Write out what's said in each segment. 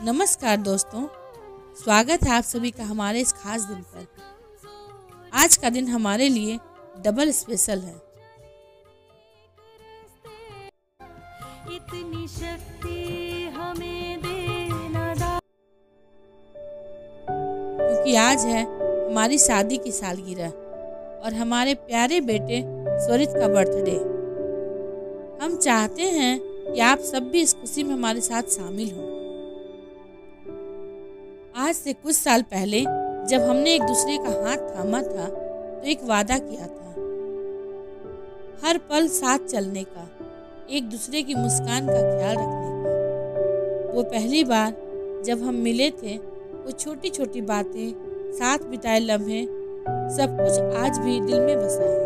नमस्कार दोस्तों, स्वागत है आप सभी का हमारे इस खास दिन पर। आज का दिन हमारे लिए डबल स्पेशल है। इतनी शक्ति हमें देना क्योंकि आज है हमारी शादी की सालगिरह और हमारे प्यारे बेटे स्वरित का बर्थडे। हम चाहते हैं कि आप सब भी इस खुशी में हमारे साथ शामिल हों। आज से कुछ साल पहले जब हमने एक दूसरे का हाथ थामा था तो एक वादा किया था, हर पल साथ चलने का, एक दूसरे की मुस्कान का ख्याल रखने का। वो पहली बार जब हम मिले थे, वो छोटी छोटी बातें, साथ बिताए लम्हे, सब कुछ आज भी दिल में बसा है।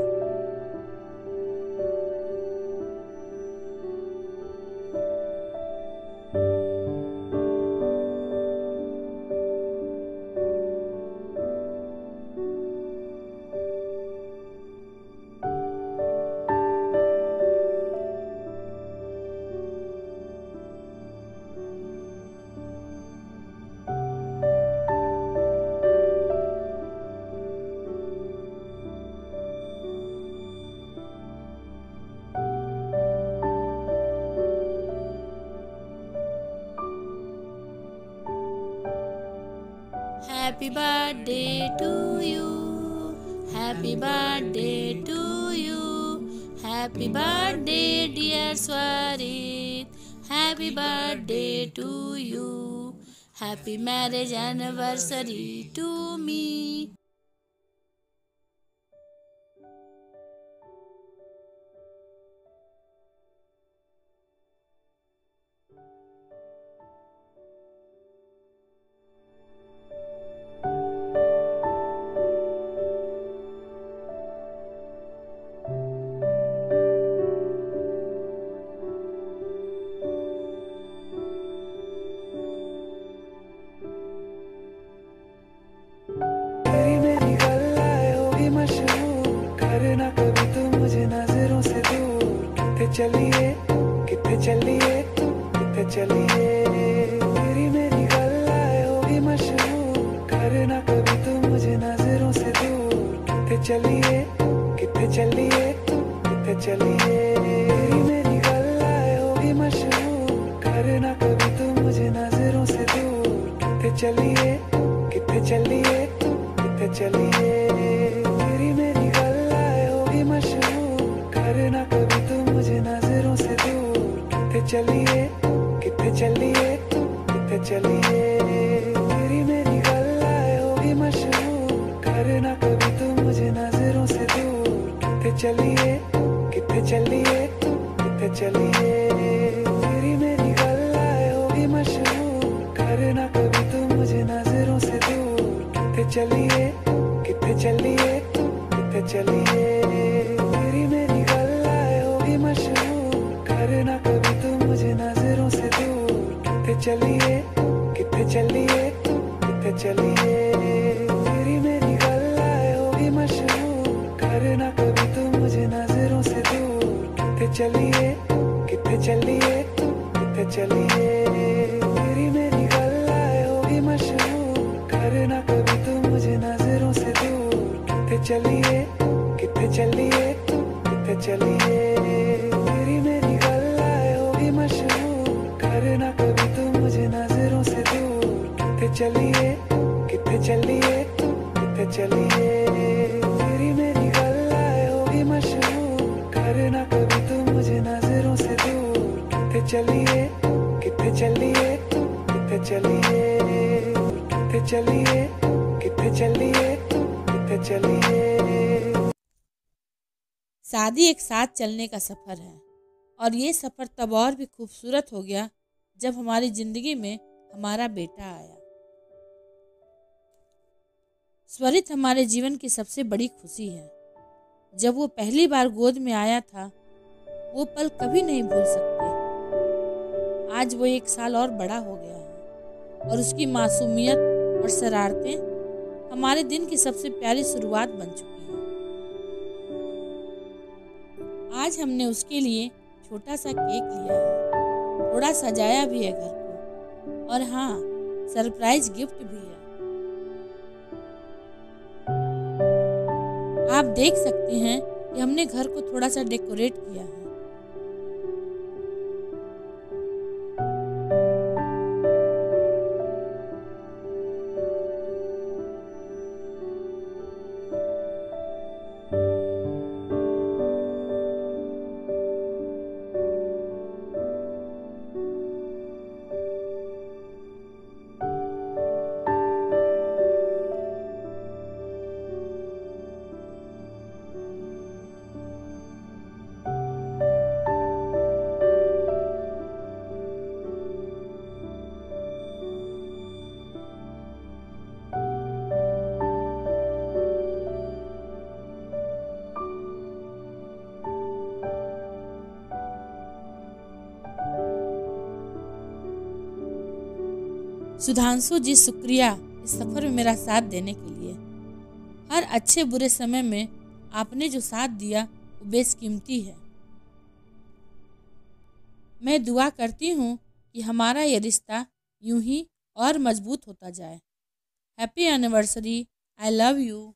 Happy birthday to you. Happy birthday to you. Happy birthday dear Swarit. Happy birthday to you. Happy marriage anniversary to me. तेरी मेरी गल्लाएं होगी मशहूर, करना कभी तू मुझे नजरों से दूर। कितने चलिए तू कितने चलिए। तेरी मेरी गल्लाएं होगी मशहूर, करना कभी तू मुझे नजरों से दूर। कितने चलिए तू कितने चलिए। तेरी मेरी गल्लाएं होगी मशहूर, करना कभी तू मुझे नजरों से दूर। कितने चलिए तू कितने चलिए। तेरी मेरी गल्लाएं होगी मशहूर, करना कभी तू मुझे नजरों से दूर। कितने चलिए तू कितने चलिए। तेरी मेरी गल्लाएं होगी मशहूर, करना कभी तू मुझे नजरों से दूर। कितने चलिए तू कितने चलिए। तेरी मेरी गल्लाएं होगी मशहूर, करना कभी तू मुझे नजरों से दूर। कितने चलिए तू कितने चलिए। तेरी मेरी गल्लाएं होगी मशहूर, करना कभी तू मुझे नजरों से दूर। कितने चलिए तू कितने चलिए। तेरी मेरी गल्लाएं होगी मशहूर, करना कभी तू मुझे नजरों से दूर। कितने चलिए तू कितने चलिए। तेरी मेरी गल्लाएं होगी मशहूर, करना कभी तू मुझे नजरों से दूर। कितने चलिए तू कितने चलिए। तेरी मेरी गल्लाएं होगी मशहूर, करना कभी तू मुझे नजरों से दूर। कितने चलिए तू कितने चलिए। तेरी मेरी गल्लाएं होगी मशहूर, करना कभी तू मुझे नजरों से दूर। कितने चलिए तू कितने चलिए। कितने चलिए तू कितने चलिए। शादी एक साथ चलने का सफ़र है और ये सफ़र तब और भी खूबसूरत हो गया जब हमारी ज़िंदगी में हमारा बेटा आया। स्वरित हमारे जीवन की सबसे बड़ी खुशी है। जब वो पहली बार गोद में आया था, वो पल कभी नहीं भूल सकते। आज वो 1 साल और बड़ा हो गया है और उसकी मासूमियत और शरारतें हमारे दिन की सबसे प्यारी शुरुआत बन चुकी हैं। आज हमने उसके लिए छोटा सा केक लिया है, थोड़ा सजाया भी है घर को और हाँ, सरप्राइज गिफ्ट भी है। आप देख सकते हैं कि हमने घर को थोड़ा सा डेकोरेट किया है। सुधांशु जी, शुक्रिया इस सफ़र में मेरा साथ देने के लिए। हर अच्छे बुरे समय में आपने जो साथ दिया वो बेशकीमती है। मैं दुआ करती हूँ कि हमारा ये रिश्ता यूं ही और मजबूत होता जाए। Happy anniversary, I love you.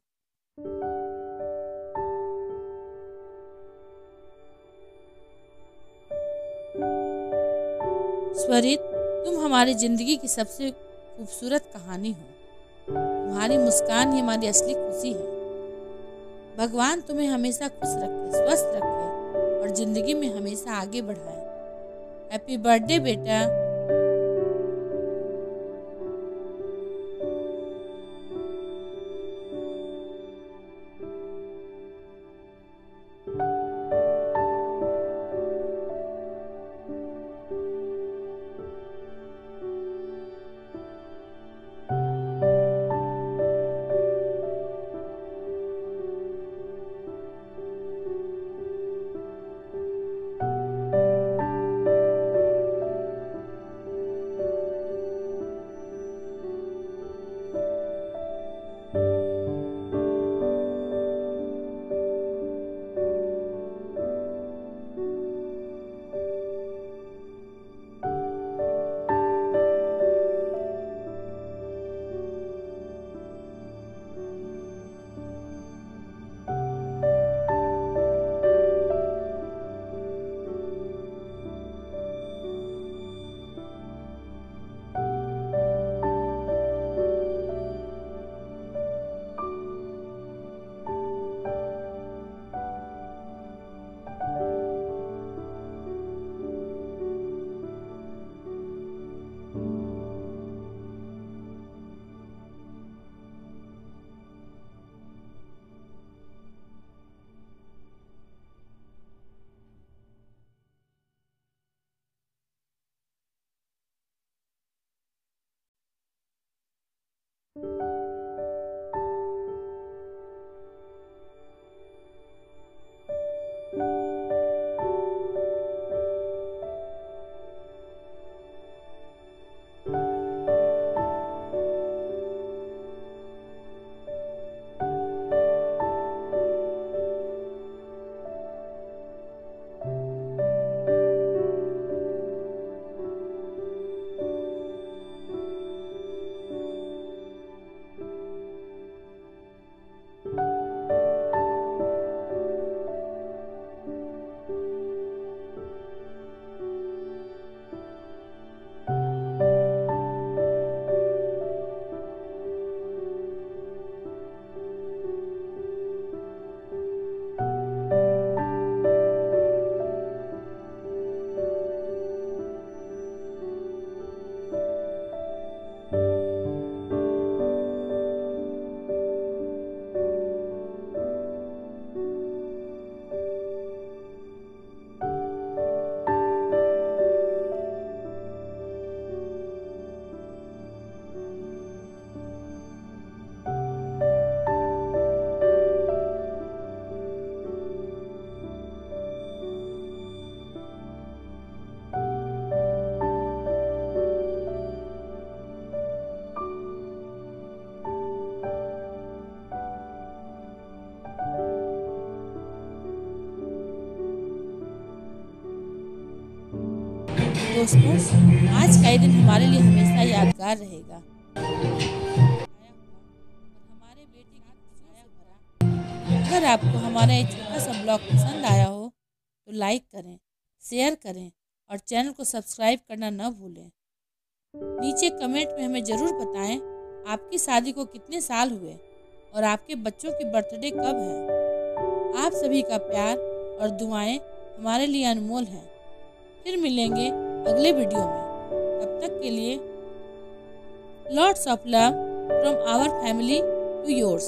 Swarit, तुम हमारी ज़िंदगी की सबसे खूबसूरत कहानी हो। तुम्हारी मुस्कान ही हमारी असली खुशी है। भगवान तुम्हें हमेशा खुश रखे, स्वस्थ रखे और ज़िंदगी में हमेशा आगे बढ़ाए। हैप्पी बर्थडे बेटा। दोस्तों, आज का ये दिन हमारे लिए हमेशा यादगार रहेगा। हमारे बेटे की खुशियों से भरा। अगर आपको हमारा ये छोटा सा ब्लॉग पसंद आया हो तो लाइक करें, शेयर करें और चैनल को सब्सक्राइब करना न भूलें। नीचे कमेंट में हमें ज़रूर बताएं आपकी शादी को कितने साल हुए और आपके बच्चों की बर्थडे कब है। आप सभी का प्यार और दुआएं हमारे लिए अनमोल हैं। फिर मिलेंगे अगले वीडियो में। तब तक के लिए lots of love from our family to yours.